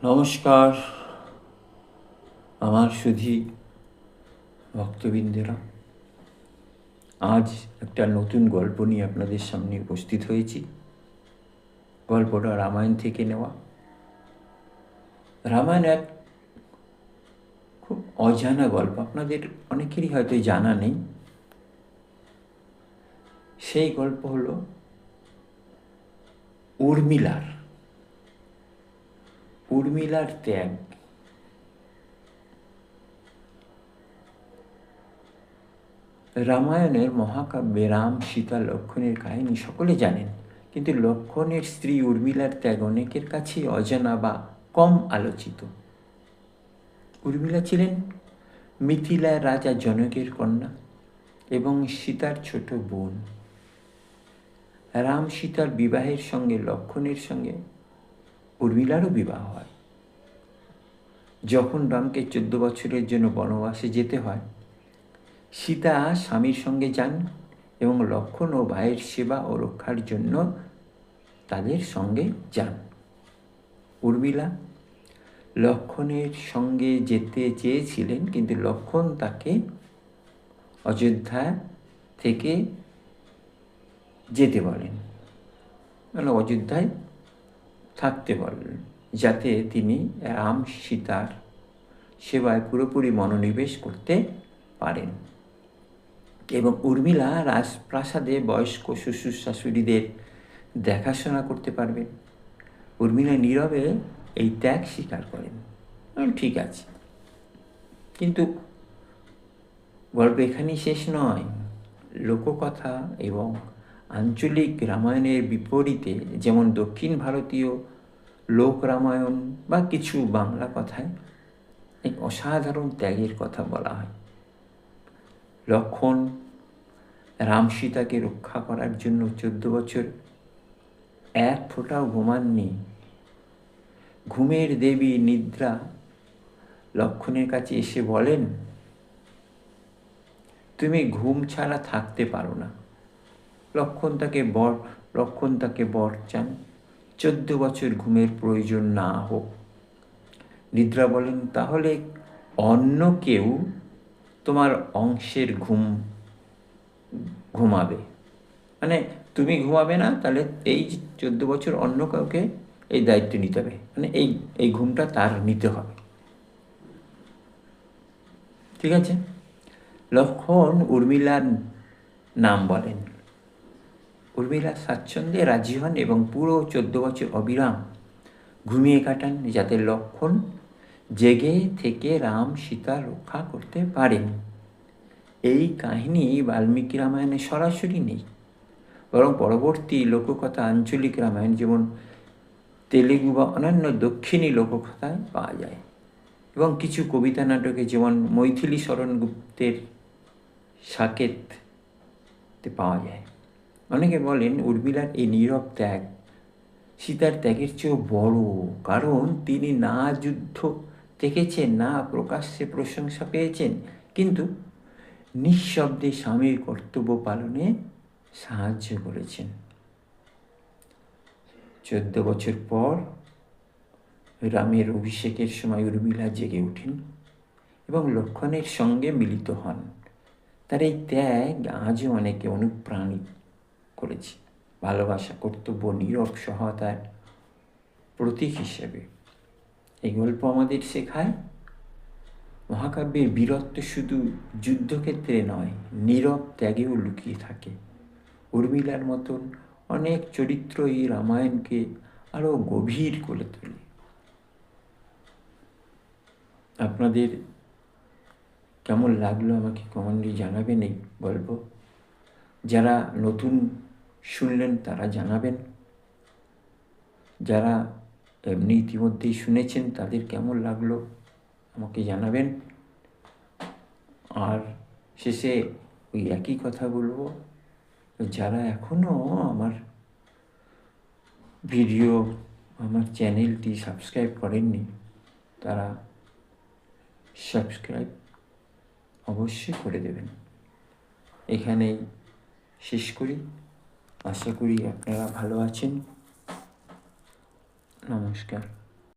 নমস্কার আমার সুধী ভক্তবৃন্দেরা। আজ একটা নতুন গল্প নিয়ে আপনাদের সামনে উপস্থিত হয়েছি। গল্পটা রামায়ণ থেকে নেওয়া। রামায়ণ এক খুব অজানা গল্প, আপনাদের অনেকেরই হয়তো জানা নেই। সেই গল্প হলো উর্মিলার ত্যাগ। রামায়ণের মহাকাব্যে রাম, সীতা, লক্ষ্মণের কাহিনী সকলে জানেন, কিন্তু লক্ষ্মণের স্ত্রী উর্মিলার ত্যাগ অনেকের কাছেই অজানা বা কম আলোচিত। উর্মিলা ছিলেন মিথিলার রাজা জনকের কন্যা এবং সীতার ছোট বোন। রাম সীতার বিবাহের সঙ্গে লক্ষ্মণের সঙ্গে উর্মিলারও বিবাহ হয়। যখন রামকে 14 বছরের জন্য বনবাসে যেতে হয়, সীতা স্বামীর সঙ্গে যান এবং লক্ষ্মণ ও ভাইয়ের সেবা ও রক্ষার জন্য তাদের সঙ্গে যান। উর্মিলা লক্ষ্মণের সঙ্গে যেতে চেয়েছিলেন, কিন্তু লক্ষ্মণ তাকে অযোধ্যা থেকে যেতে বলেন, মানে অযোধ্যায় থাকতে বলেন, যাতে তিনি রাম সীতার সেবায় পুরোপুরি মনোনিবেশ করতে পারেন এবং উর্মিলা রাজপ্রাসাদে বয়স্ক শ্বশুর শাশুড়িদের দেখাশোনা করতে পারবেন। উর্মিলা নীরবে এই ত্যাগ স্বীকার করেন। ঠিক আছে, কিন্তু গল্প এখানেই শেষ নয়। লোককথা এবং আঞ্চলিক রামায়ণের বিপরীতে, যেমন দক্ষিণ ভারতীয় লোক রামায়ণ বা কিছু বাংলা কথায় এক অসাধারণ ত্যাগের কথা বলা হয়। লক্ষ্মণ রাম সীতাকে রক্ষা করার জন্য 14 বছর এক ফোঁটাও ঘুমাননি। ঘুমের দেবী নিদ্রা লক্ষ্মণের কাছে এসে বলেন, তুমি ঘুম ছাড়া থাকতে পারো না। লক্ষ্মণ তাকে বর চান 14 বছর ঘুমের প্রয়োজন না হোক। নিদ্রা বলেন, তাহলে অন্য কেউ তোমার অংশের ঘুমাবে, মানে তুমি ঘুমাবে না, তাহলে এই 14 বছর অন্য কাউকে এই দায়িত্ব নিতে হবে, মানে এই ঘুমটা তার নিতে হবে। ঠিক আছে। লক্ষ্মণ উর্মিলার নাম বলেন। উর্মিলা স্বাচ্ছন্দ্যে রাজি হন এবং পুরো 14 বছর অবিরাম ঘুমিয়ে কাটান, যাতে লক্ষ্মণ জেগে থেকে রাম সীতা রক্ষা করতে পারেন। এই কাহিনী বাল্মীকি রামায়ণে সরাসরি নেই, বরং পরবর্তী লোককথা আঞ্চলিক রামায়ণ, যেমন তেলেগু বা অন্যান্য দক্ষিণী লোককথায় পাওয়া যায় এবং কিছু কবিতা নাটকে, যেমন মৈথিলী শরণ গুপ্তের সাকেতে পাওয়া যায়। অনেকে বলেন উর্মিলার এই নীরব ত্যাগ সীতার ত্যাগের চেয়েও বড়, কারণ তিনি না যুদ্ধ দেখেছেন, না প্রকাশ্যে প্রশংসা পেয়েছেন, কিন্তু নিঃশব্দে স্বামীর কর্তব্য পালনে সাহায্য করেছেন। 14 বছর পর রামের অভিষেকের সময় উর্মিলা জেগে ওঠেন এবং লক্ষ্মণের সঙ্গে মিলিত হন। তার এই ত্যাগ আজও অনেকে অনুপ্রাণিত করেছে, ভালোবাসা, কর্তব্য, নীরব সহায়তার প্রতীক হিসেবে। এই গল্প আমাদের শেখায় মহাকাব্যের বীরত্ব শুধু যুদ্ধক্ষেত্রে নয়, নীরব ত্যাগেও লুকিয়ে থাকে। উর্মিলার মতন অনেক চরিত্র এই রামায়ণকে আরও গভীর করে তোলে। আপনাদের কেমন লাগলো আমাকে কমেন্টে জানাবেন এই গল্প। যারা নতুন শুনলেন তারা জানাবেন, যারা এমনি ইতিমধ্যেই শুনেছেন তাদের কেমন লাগলো আমাকে জানাবেন। আর শেষে ওই একই কথা বলবো, যারা এখনও আমার আমার চ্যানেলটি সাবস্ক্রাইব করেননি, তারা সাবস্ক্রাইব অবশ্যই করে দেবেন। এখানেই শেষ করি। আশা করি আপনারা ভালো আছেন। নমস্কার।